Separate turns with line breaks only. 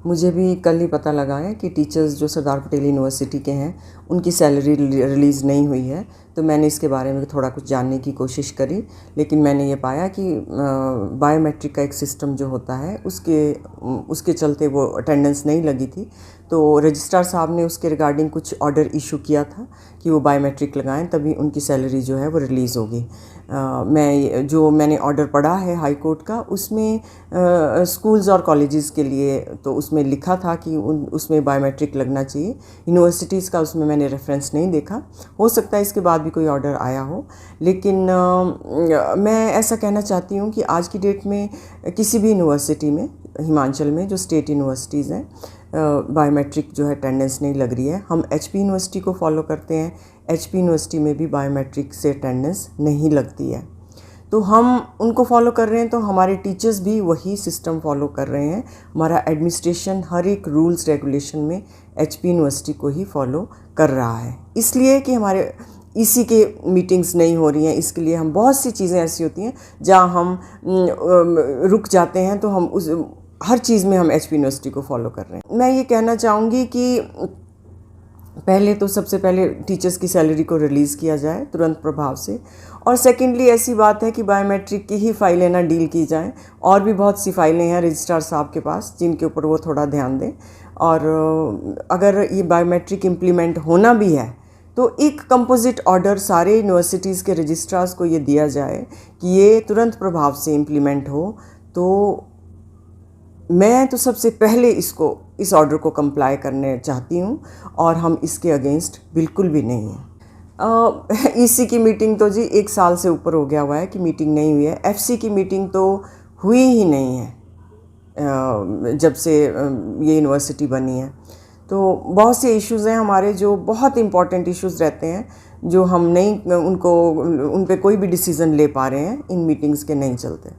मुझे भी कल ही पता लगा है कि टीचर्स जो सरदार पटेल यूनिवर्सिटी के हैं उनकी सैलरी रिलीज़ नहीं हुई है। तो मैंने इसके बारे में थोड़ा कुछ जानने की कोशिश करी, लेकिन मैंने ये पाया कि बायोमेट्रिक का एक सिस्टम जो होता है उसके चलते वो अटेंडेंस नहीं लगी थी। तो रजिस्ट्रार साहब ने उसके रिगार्डिंग कुछ ऑर्डर इशू किया था कि वो बायोमेट्रिक लगाएं, तभी उनकी सैलरी जो है वो रिलीज़ होगी। मैंने ऑर्डर पढ़ा है हाई कोर्ट का, उसमें स्कूल्स और कॉलेजेस के लिए तो उसमें लिखा था कि उसमें बायोमेट्रिक लगना चाहिए। यूनिवर्सिटीज़ का उसमें मैंने रेफरेंस नहीं देखा, हो सकता है इसके बाद भी कोई ऑर्डर आया हो। लेकिन मैं ऐसा कहना चाहती हूँ कि आज की डेट में किसी भी यूनिवर्सिटी में, हिमाचल में जो स्टेट यूनिवर्सिटीज़ हैं, बायोमेट्रिक जो है अटेंडेंस नहीं लग रही है। हम एचपी यूनिवर्सिटी को फॉलो करते हैं, एचपी यूनिवर्सिटी में भी बायोमेट्रिक से अटेंडेंस नहीं लगती है। तो हम उनको फॉलो कर रहे हैं, तो हमारे टीचर्स भी वही सिस्टम फॉलो कर रहे हैं। हमारा एडमिनिस्ट्रेशन हर एक रूल्स रेगुलेशन में एचपी यूनिवर्सिटी को ही फॉलो कर रहा है। इसलिए कि हमारे इसी के मीटिंग्स नहीं हो रही हैं, इसके लिए हम बहुत सी चीज़ें ऐसी होती हैं जहाँ हम रुक जाते हैं, तो हम उस हर चीज़ में हम एचपी यूनिवर्सिटी को फॉलो कर रहे हैं। मैं ये कहना चाहूँगी कि सबसे पहले टीचर्स की सैलरी को रिलीज़ किया जाए तुरंत प्रभाव से, और सेकेंडली ऐसी बात है कि बायोमेट्रिक की ही फाइलें ना डील की जाएं। और भी बहुत सी फाइलें हैं रजिस्ट्रार साहब के पास जिनके ऊपर वो थोड़ा ध्यान दें। और अगर ये बायोमेट्रिक इम्प्लीमेंट होना भी है तो एक कंपोजिट ऑर्डर सारे यूनिवर्सिटीज़ के रजिस्ट्रार्स को ये दिया जाए कि ये तुरंत प्रभाव से इम्प्लीमेंट हो। तो मैं तो सबसे पहले इस ऑर्डर को कंप्लाई करने चाहती हूँ, और हम इसके अगेंस्ट बिल्कुल भी नहीं हैं। ईसी की मीटिंग तो जी 1 साल से ऊपर हो गया हुआ है कि मीटिंग नहीं हुई है। एफसी की मीटिंग तो हुई ही नहीं है जब से ये यूनिवर्सिटी बनी है। तो बहुत से इश्यूज़ हैं हमारे जो बहुत इम्पॉर्टेंट इश्यूज़ रहते हैं, जो हम नहीं उन पे कोई भी डिसीज़न ले पा रहे हैं इन मीटिंग्स के नहीं चलते।